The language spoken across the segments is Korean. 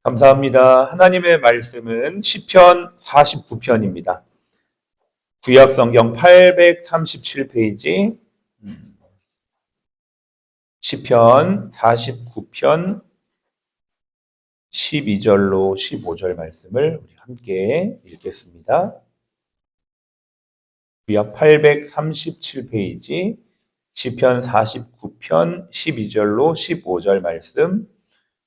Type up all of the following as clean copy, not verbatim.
감사합니다. 하나님의 말씀은 시편 49편입니다. 구약 성경 837페이지 시편 49편 12절로 15절 말씀을 우리 함께 읽겠습니다. 구약 837페이지 시편 49편 12절로 15절 말씀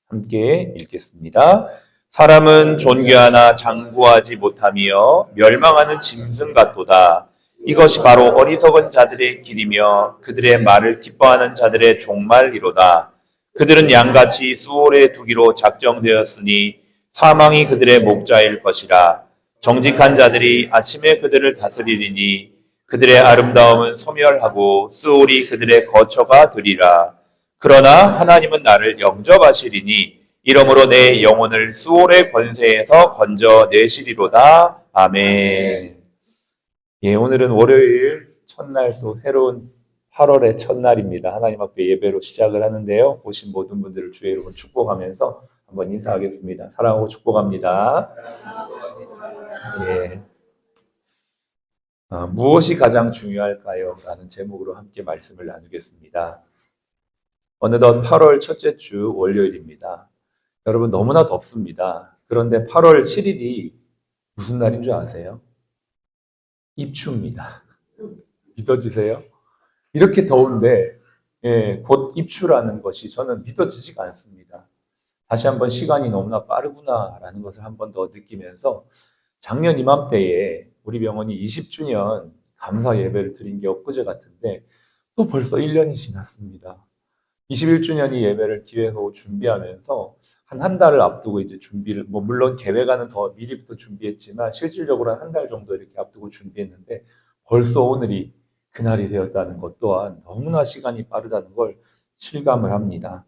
함께 읽겠습니다. 사람은 존귀하나 장구하지 못하며 멸망하는 짐승 같도다. 이것이 바로 어리석은 자들의 길이며 그들의 말을 기뻐하는 자들의 종말이로다. 그들은 양같이 수월에 두기로 작정되었으니 사망이 그들의 목자일 것이라. 정직한 자들이 아침에 그들을 다스리리니 그들의 아름다움은 소멸하고 수월이 그들의 거처가 되리라. 그러나 하나님은 나를 영접하시리니 이러므로 내 영혼을 수월의 권세에서 건져내시리로다. 아멘. 예, 오늘은 월요일 첫날 또 새로운 8월의 첫날입니다. 하나님 앞에 예배로 시작을 하는데요. 오신 모든 분들을 주의 이름으로 축복하면서 한번 인사하겠습니다. 사랑하고 축복합니다. 예. 무엇이 가장 중요할까요? 라는 제목으로 함께 말씀을 나누겠습니다. 어느덧 8월 첫째 주 월요일입니다. 여러분 너무나 덥습니다. 그런데 8월 7일이 무슨 날인 줄 아세요? 입추입니다. 믿어지세요? 이렇게 더운데 곧 입추라는 것이 저는 믿어지지가 않습니다. 다시 한번 시간이 너무나 빠르구나라는 것을 한 번 더 느끼면서 작년 이맘때에 우리 병원이 20주년 감사 예배를 드린 게 엊그제 같은데 또 벌써 1년이 지났습니다. 21주년이 예배를 기획하고 준비하면서 한 달을 앞두고 이제 준비를, 물론 계획안은 더 미리부터 준비했지만 실질적으로 한 달 정도 이렇게 앞두고 준비했는데 벌써 오늘이 그날이 되었다는 것 또한 너무나 시간이 빠르다는 걸 실감을 합니다.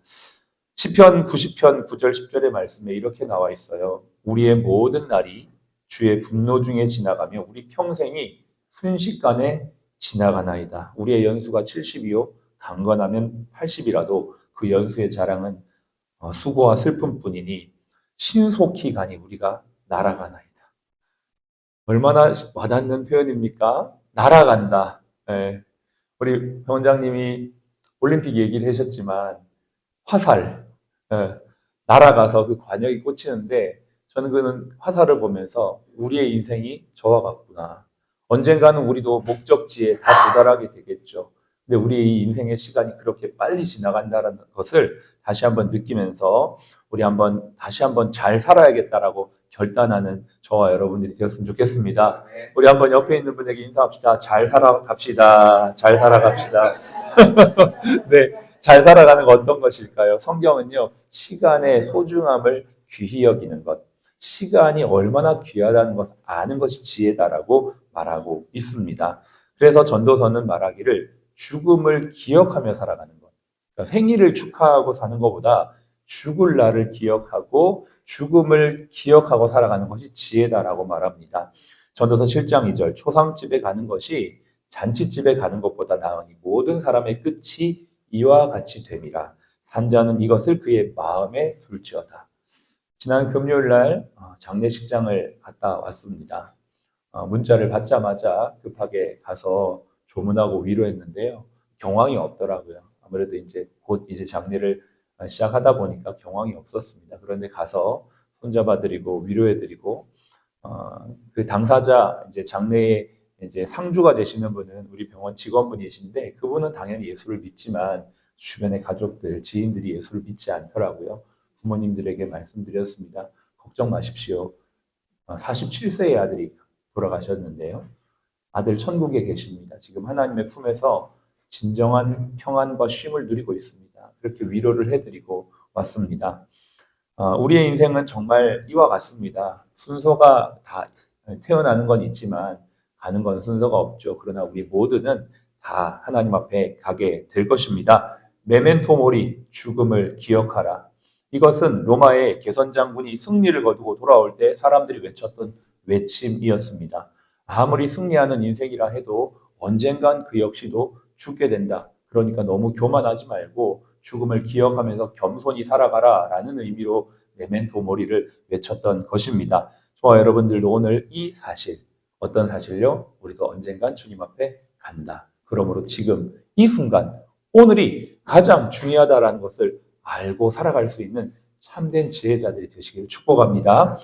시편 90편 9절 10절의 말씀에 이렇게 나와 있어요. 우리의 모든 날이 주의 분노 중에 지나가며 우리 평생이 순식간에 지나가나이다. 우리의 연수가 70이요 강건하면 80이라도 그 연수의 자랑은 수고와 슬픔뿐이니 신속히 가니 우리가 날아가나이다. 얼마나 와닿는 표현입니까? 날아간다. 예. 우리 병원장님이 올림픽 얘기를 하셨지만 화살, 날아가서 그 관역이 꽂히는데 저는 그는 화살을 보면서 우리의 인생이 저와 같구나. 언젠가는 우리도 목적지에 다 도달하게 되겠죠. 근데 우리의 이 인생의 시간이 그렇게 빨리 지나간다는 것을 다시 한번 느끼면서 우리 다시 한번 잘 살아야겠다라고 결단하는 저와 여러분들이 되었으면 좋겠습니다. 우리 한번 옆에 있는 분에게 인사합시다. 잘 살아갑시다. 잘 살아갑시다. 네, 잘 살아가는 거 어떤 것일까요? 성경은요, 시간의 소중함을 귀히 여기는 것, 시간이 얼마나 귀하다는 것을 아는 것이 지혜다라고 말하고 있습니다. 그래서 전도서는 말하기를 죽음을 기억하며 살아가는 것. 그러니까 생일을 축하하고 사는 것보다 죽을 날을 기억하고 죽음을 기억하고 살아가는 것이 지혜다라고 말합니다. 전도서 7장 2절 초상집에 가는 것이 잔치집에 가는 것보다 나으니 모든 사람의 끝이 이와 같이 됨이라. 산자는 이것을 그의 마음에 둘지어다. 지난 금요일 날 장례식장을 갔다 왔습니다. 문자를 받자마자 급하게 가서 조문하고 위로했는데요. 경황이 없더라고요. 아무래도 곧 장례를 시작하다 보니까 경황이 없었습니다. 그런데 가서 손잡아드리고 위로해드리고 그 당사자 장례에 상주가 되시는 분은 우리 병원 직원분이신데 그분은 당연히 예수를 믿지만 주변의 가족들, 지인들이 예수를 믿지 않더라고요. 부모님들에게 말씀드렸습니다. 걱정 마십시오. 47세의 아들이 돌아가셨는데요. 아들 천국에 계십니다. 지금 하나님의 품에서 진정한 평안과 쉼을 누리고 있습니다. 그렇게 위로를 해드리고 왔습니다. 우리의 인생은 정말 이와 같습니다. 순서가 다 태어나는 건 있지만 가는 건 순서가 없죠. 그러나 우리 모두는 다 하나님 앞에 가게 될 것입니다. 메멘토 모리, 죽음을 기억하라. 이것은 로마의 개선장군이 승리를 거두고 돌아올 때 사람들이 외쳤던 외침이었습니다. 아무리 승리하는 인생이라 해도 언젠간 그 역시도 죽게 된다. 그러니까 너무 교만하지 말고 죽음을 기억하면서 겸손히 살아가라 라는 의미로 메멘토 모리를 외쳤던 것입니다. 저와 여러분들도 오늘 이 사실, 어떤 사실요? 우리도 언젠간 주님 앞에 간다. 그러므로 지금 이 순간, 오늘이 가장 중요하다라는 것을 알고 살아갈 수 있는 참된 지혜자들이 되시기를 축복합니다.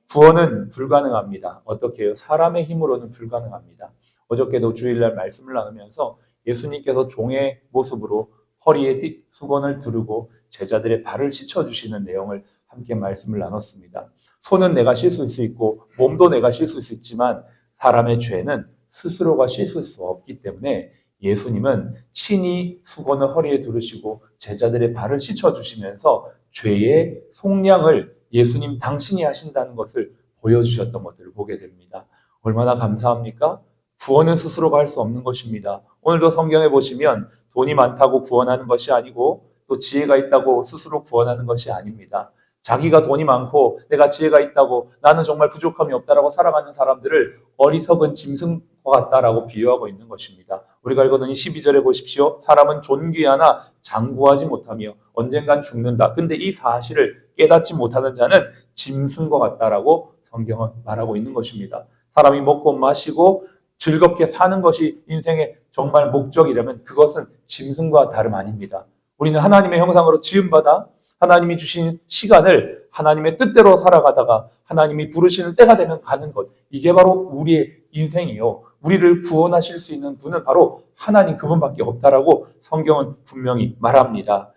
구원은 불가능합니다. 어떻게 해요? 사람의 힘으로는 불가능합니다. 어저께도 주일날 말씀을 나누면서 예수님께서 종의 모습으로 허리에 수건을 두르고 제자들의 발을 씻어주시는 내용을 함께 말씀을 나눴습니다. 손은 내가 씻을 수 있고 몸도 내가 씻을 수 있지만 사람의 죄는 스스로가 씻을 수 없기 때문에 예수님은 친히 수건을 허리에 두르시고 제자들의 발을 씻어주시면서 죄의 속량을 예수님 당신이 하신다는 것을 보여주셨던 것들을 보게 됩니다. 얼마나 감사합니까? 구원은 스스로가 할 수 없는 것입니다. 오늘도 성경에 보시면 돈이 많다고 구원하는 것이 아니고 또 지혜가 있다고 스스로 구원하는 것이 아닙니다. 자기가 돈이 많고 내가 지혜가 있다고 나는 정말 부족함이 없다라고 살아가는 사람들을 어리석은 짐승과 같다라고 비유하고 있는 것입니다. 우리가 읽었더니 12절에 보십시오. 사람은 존귀하나 장구하지 못하며 언젠간 죽는다. 근데 이 사실을 깨닫지 못하는 자는 짐승과 같다라고 성경은 말하고 있는 것입니다. 사람이 먹고 마시고 즐겁게 사는 것이 인생의 정말 목적이라면 그것은 짐승과 다름 아닙니다. 우리는 하나님의 형상으로 지음받아 하나님이 주신 시간을 하나님의 뜻대로 살아가다가 하나님이 부르시는 때가 되면 가는 것. 이게 바로 우리의 인생이요. 우리를 구원하실 수 있는 분은 바로 하나님 그분밖에 없다라고 성경은 분명히 말합니다.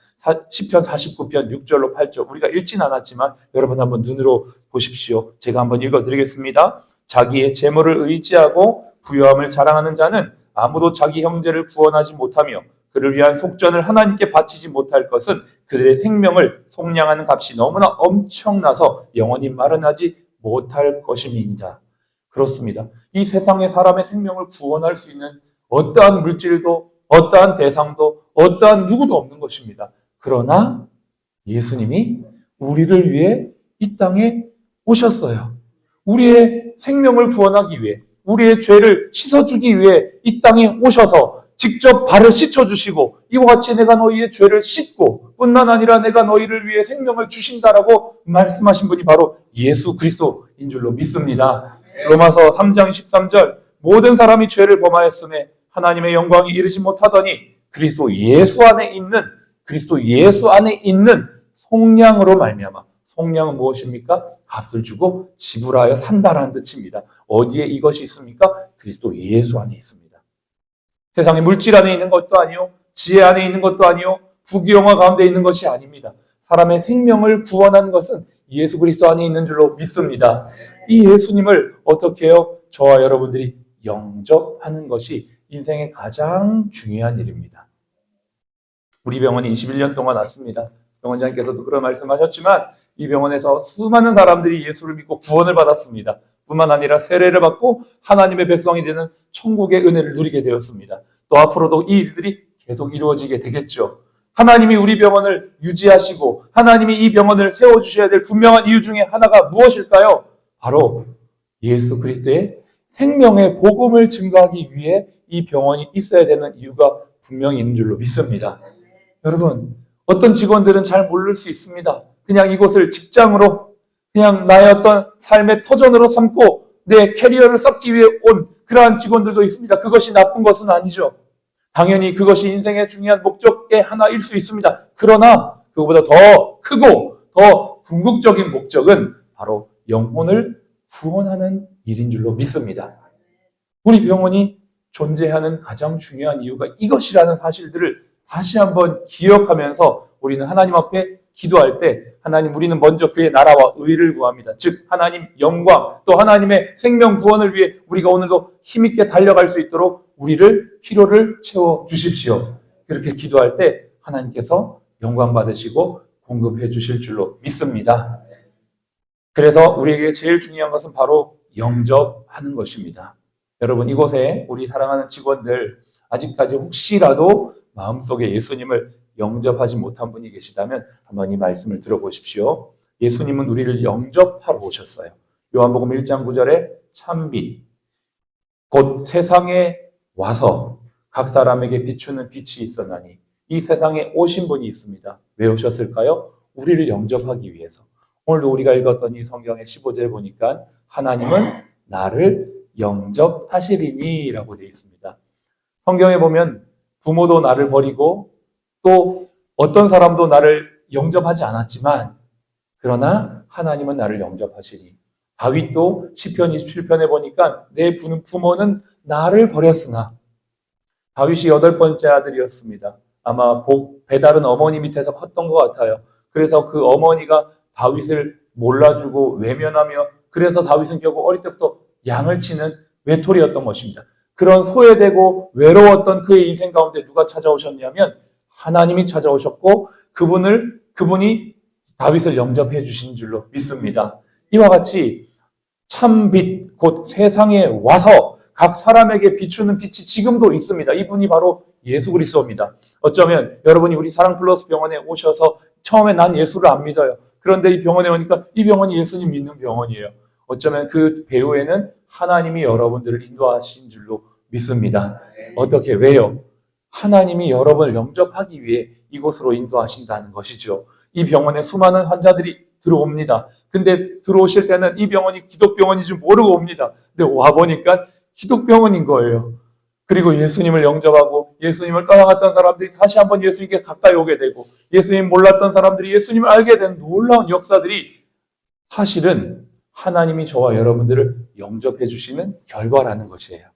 시편 49편 6절로 8절 우리가 읽진 않았지만 여러분 한번 눈으로 보십시오. 제가 한번 읽어드리겠습니다. 자기의 재물을 의지하고 부유함을 자랑하는 자는 아무도 자기 형제를 구원하지 못하며 그를 위한 속전을 하나님께 바치지 못할 것은 그들의 생명을 속량하는 값이 너무나 엄청나서 영원히 마련하지 못할 것임이니라. 그렇습니다. 이 세상에 사람의 생명을 구원할 수 있는 어떠한 물질도 어떠한 대상도 어떠한 누구도 없는 것입니다. 그러나 예수님이 우리를 위해 이 땅에 오셨어요. 우리의 생명을 구원하기 위해 우리의 죄를 씻어주기 위해 이 땅에 오셔서 직접 발을 씻어주시고 이와 같이 내가 너희의 죄를 씻고 뿐만 아니라 내가 너희를 위해 생명을 주신다라고 말씀하신 분이 바로 예수 그리스도인 줄로 믿습니다. 로마서 3장 13절 모든 사람이 죄를 범하였음에 하나님의 영광이 이르지 못하더니 그리스도 예수 안에 있는 속량으로 말미암아. 속량은 무엇입니까? 값을 주고 지불하여 산다라는 뜻입니다. 어디에 이것이 있습니까? 그리스도 예수 안에 있습니다. 세상의 물질 안에 있는 것도 아니요, 지혜 안에 있는 것도 아니요, 부귀영화 가운데 있는 것이 아닙니다. 사람의 생명을 구원하는 것은 예수 그리스도 안에 있는 줄로 믿습니다. 이 예수님을 어떻게 해요? 저와 여러분들이 영접하는 것이 인생의 가장 중요한 일입니다. 우리 병원이 21년 동안 왔습니다. 병원장님께서도 그런 말씀하셨지만 이 병원에서 수많은 사람들이 예수를 믿고 구원을 받았습니다. 뿐만 아니라 세례를 받고 하나님의 백성이 되는 천국의 은혜를 누리게 되었습니다. 또 앞으로도 이 일들이 계속 이루어지게 되겠죠. 하나님이 우리 병원을 유지하시고 하나님이 이 병원을 세워주셔야 될 분명한 이유 중에 하나가 무엇일까요? 바로 예수 그리스도의 생명의 복음을 증거하기 위해 이 병원이 있어야 되는 이유가 분명히 있는 줄로 믿습니다. 여러분, 어떤 직원들은 잘 모를 수 있습니다. 그냥 이곳을 직장으로 그냥 나의 어떤 삶의 터전으로 삼고 내 캐리어를 쌓기 위해 온 그러한 직원들도 있습니다. 그것이 나쁜 것은 아니죠. 당연히 그것이 인생의 중요한 목적의 하나일 수 있습니다. 그러나 그것보다 더 크고 더 궁극적인 목적은 바로 영혼을 구원하는 일인 줄로 믿습니다. 우리 병원이 존재하는 가장 중요한 이유가 이것이라는 사실들을 다시 한번 기억하면서 우리는 하나님 앞에 기도할 때 하나님 우리는 먼저 그의 나라와 의를 구합니다. 즉 하나님 영광 또 하나님의 생명 구원을 위해 우리가 오늘도 힘있게 달려갈 수 있도록 우리를 필요를 채워주십시오. 그렇게 기도할 때 하나님께서 영광 받으시고 공급해 주실 줄로 믿습니다. 그래서 우리에게 제일 중요한 것은 바로 영접하는 것입니다. 여러분 이곳에 우리 사랑하는 직원들 아직까지 혹시라도 마음속에 예수님을 영접하지 못한 분이 계시다면 한번 이 말씀을 들어보십시오. 예수님은 우리를 영접하러 오셨어요. 요한복음 1장 9절에 참빛 곧 세상에 와서 각 사람에게 비추는 빛이 있었나니 이 세상에 오신 분이 있습니다. 왜 오셨을까요? 우리를 영접하기 위해서. 오늘도 우리가 읽었던 이 성경의 15절 보니까 하나님은 나를 영접하시리니 라고 되어 있습니다. 성경에 보면 부모도 나를 버리고 또 어떤 사람도 나를 영접하지 않았지만 그러나 하나님은 나를 영접하시니. 다윗도 시편 27편에 보니까 내 부모는 나를 버렸으나 다윗이 8번째 아들이었습니다. 아마 배다른 어머니 밑에서 컸던 것 같아요. 그래서 그 어머니가 다윗을 몰라주고 외면하며 그래서 다윗은 결국 어릴 때부터 양을 치는 외톨이였던 것입니다. 그런 소외되고 외로웠던 그의 인생 가운데 누가 찾아오셨냐면 하나님이 찾아오셨고 그분이 다윗을 영접해 주신 줄로 믿습니다. 이와 같이 참빛 곧 세상에 와서 각 사람에게 비추는 빛이 지금도 있습니다. 이분이 바로 예수 그리스도입니다. 어쩌면 여러분이 우리 사랑플러스 병원에 오셔서 처음에 난 예수를 안 믿어요. 그런데 이 병원에 오니까 이 병원이 예수님 믿는 병원이에요. 어쩌면 그 배후에는 하나님이 여러분들을 인도하신 줄로 믿습니다. 어떻게? 왜요? 하나님이 여러분을 영접하기 위해 이곳으로 인도하신다는 것이죠. 이 병원에 수많은 환자들이 들어옵니다. 근데 들어오실 때는 이 병원이 기독병원인 줄 모르고 옵니다. 근데 와보니까 기독병원인 거예요. 그리고 예수님을 영접하고 예수님을 떠나갔던 사람들이 다시 한번 예수님께 가까이 오게 되고 예수님 몰랐던 사람들이 예수님을 알게 된 놀라운 역사들이 사실은 하나님이 저와 여러분들을 영접해 주시는 결과라는 것이에요.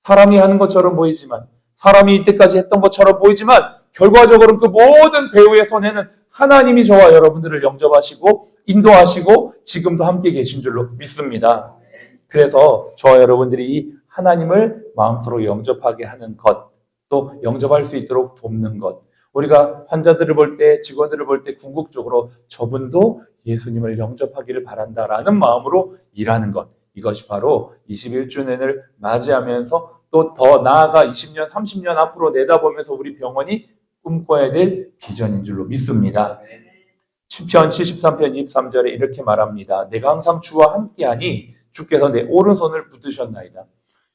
사람이 하는 것처럼 보이지만 사람이 이때까지 했던 것처럼 보이지만 결과적으로는 그 모든 배후의 손에는 하나님이 저와 여러분들을 영접하시고 인도하시고 지금도 함께 계신 줄로 믿습니다. 그래서 저와 여러분들이 이 하나님을 마음속으로 영접하게 하는 것, 또 영접할 수 있도록 돕는 것, 우리가 환자들을 볼 때, 직원들을 볼 때 궁극적으로 저분도 예수님을 영접하기를 바란다라는 마음으로 일하는 것, 이것이 바로 21주년을 맞이하면서 또 더 나아가 20년, 30년 앞으로 내다보면서 우리 병원이 꿈꿔야 될 비전인 줄로 믿습니다. 시편 73편 23절에 이렇게 말합니다. 내가 항상 주와 함께하니 주께서 내 오른손을 붙드셨나이다.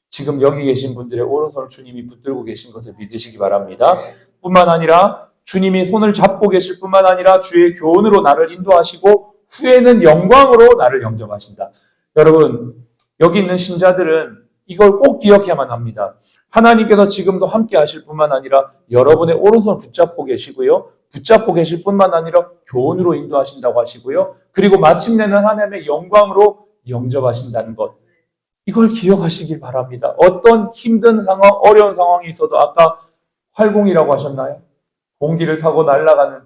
지금 여기 계신 분들의 오른손을 주님이 붙들고 계신 것을 믿으시기 바랍니다. 뿐만 아니라 주님이 손을 잡고 계실 뿐만 아니라 주의 교훈으로 나를 인도하시고 후에는 영광으로 나를 영접하신다. 여러분, 여기 있는 신자들은 이걸 꼭 기억해야만 합니다. 하나님께서 지금도 함께 하실 뿐만 아니라 여러분의 오른손을 붙잡고 계시고요. 붙잡고 계실 뿐만 아니라 교훈으로 인도하신다고 하시고요. 그리고 마침내는 하나님의 영광으로 영접하신다는 것. 이걸 기억하시길 바랍니다. 어떤 힘든 상황, 어려운 상황이 있어도 아까 활공이라고 하셨나요? 공기를 타고 날아가는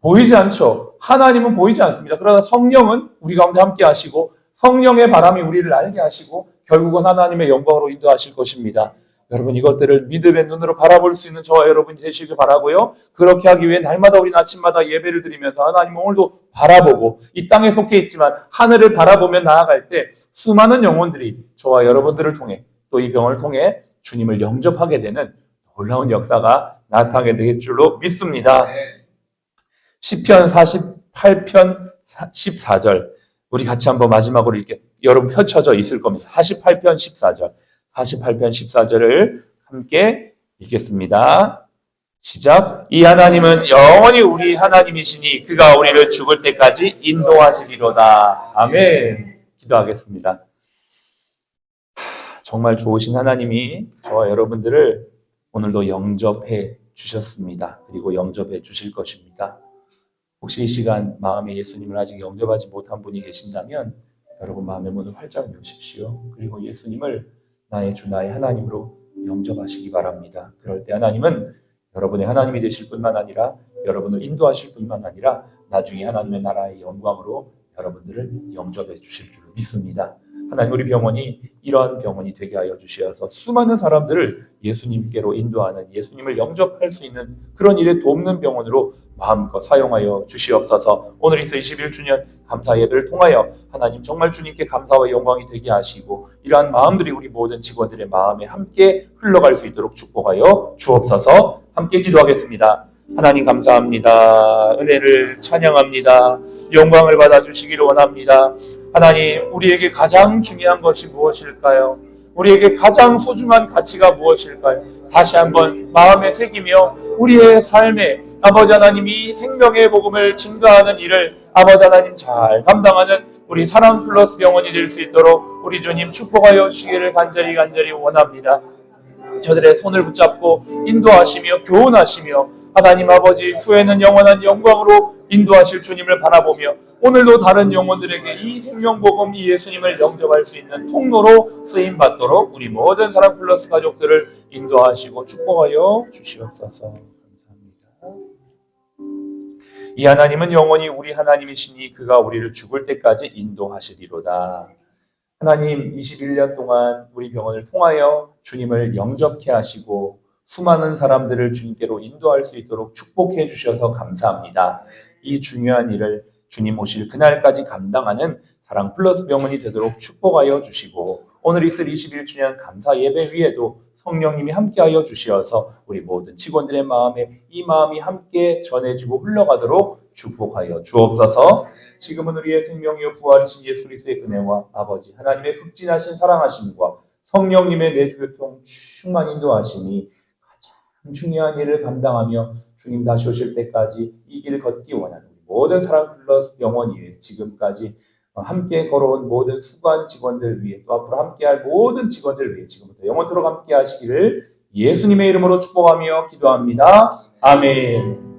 보이지 않죠. 하나님은 보이지 않습니다. 그러나 성령은 우리 가운데 함께 하시고 성령의 바람이 우리를 알게 하시고 결국은 하나님의 영광으로 인도하실 것입니다. 여러분 이것들을 믿음의 눈으로 바라볼 수 있는 저와 여러분이 되시길 바라고요. 그렇게 하기 위해 날마다 우리는 아침마다 예배를 드리면서 하나님 오늘도 바라보고 이 땅에 속해 있지만 하늘을 바라보며 나아갈 때 수많은 영혼들이 저와 여러분들을 통해 또 이 병을 통해 주님을 영접하게 되는 놀라운 역사가 나타나게 될 줄로 믿습니다. 시편 48편 14절 우리 같이 한번 마지막으로 이렇게 여러분 펼쳐져 있을 겁니다. 48편 14절 48편 14절을 함께 읽겠습니다. 시작. 이 하나님은 영원히 우리 하나님이시니 그가 우리를 죽을 때까지 인도하시리로다. 아멘. 기도하겠습니다. 정말 좋으신 하나님이 저와 여러분들을 오늘도 영접해 주셨습니다. 그리고 영접해 주실 것입니다. 혹시 이 시간 마음에 예수님을 아직 영접하지 못한 분이 계신다면 여러분 마음의 문을 활짝 여십시오. 그리고 예수님을 나의 주 나의 하나님으로 영접하시기 바랍니다. 그럴 때 하나님은 여러분의 하나님이 되실 뿐만 아니라 여러분을 인도하실 뿐만 아니라 나중에 하나님의 나라의 영광으로 여러분들을 영접해 주실 줄 믿습니다. 하나님 우리 병원이 이러한 병원이 되게 하여 주시어서 수많은 사람들을 예수님께로 인도하는 예수님을 영접할 수 있는 그런 일에 돕는 병원으로 마음껏 사용하여 주시옵소서. 오늘 있어 21주년 감사 예배를 통하여 하나님 정말 주님께 감사와 영광이 되게 하시고 이러한 마음들이 우리 모든 직원들의 마음에 함께 흘러갈 수 있도록 축복하여 주옵소서. 함께 기도하겠습니다. 하나님 감사합니다. 은혜를 찬양합니다. 영광을 받아주시기를 원합니다. 하나님 우리에게 가장 중요한 것이 무엇일까요? 우리에게 가장 소중한 가치가 무엇일까요? 다시 한번 마음에 새기며 우리의 삶에 아버지 하나님이 생명의 복음을 증거하는 일을 아버지 하나님 잘 감당하는 우리 사랑 플러스 병원이 될 수 있도록 우리 주님 축복하여 주시기를 간절히 원합니다. 저들의 손을 붙잡고 인도하시며 교훈하시며 하나님 아버지 후에는 영원한 영광으로 인도하실 주님을 바라보며 오늘도 다른 영혼들에게 이 생명복음 이 예수님을 영접할 수 있는 통로로 쓰임받도록 우리 모든 사랑 플러스 가족들을 인도하시고 축복하여 주시옵소서. 감사합니다. 이 하나님은 영원히 우리 하나님이시니 그가 우리를 죽을 때까지 인도하시리로다. 하나님 21년 동안 우리 병원을 통하여 주님을 영접케 하시고 수많은 사람들을 주님께로 인도할 수 있도록 축복해 주셔서 감사합니다. 이 중요한 일을 주님 오실 그날까지 감당하는 사랑 플러스 병원이 되도록 축복하여 주시고 오늘 있을 21주년 감사 예배 위에도 성령님이 함께하여 주시어서 우리 모든 직원들의 마음에 이 마음이 함께 전해지고 흘러가도록 축복하여 주옵소서. 지금은 우리의 생명이요 부활이신 예수 그리스도의 은혜와 아버지 하나님의 극진하신 사랑하심과 성령님의 내주교통 충만 인도하심이 가장 중요한 일을 감당하며 주님 다시 오실 때까지 이 길을 걷기 원하는 모든 사랑 플러스 병원 위에 지금까지 함께 걸어온 모든 수고한 직원들 위해 또 앞으로 함께할 모든 직원들 위해 지금부터 영원토록 함께 하시기를 예수님의 이름으로 축복하며 기도합니다. 아멘.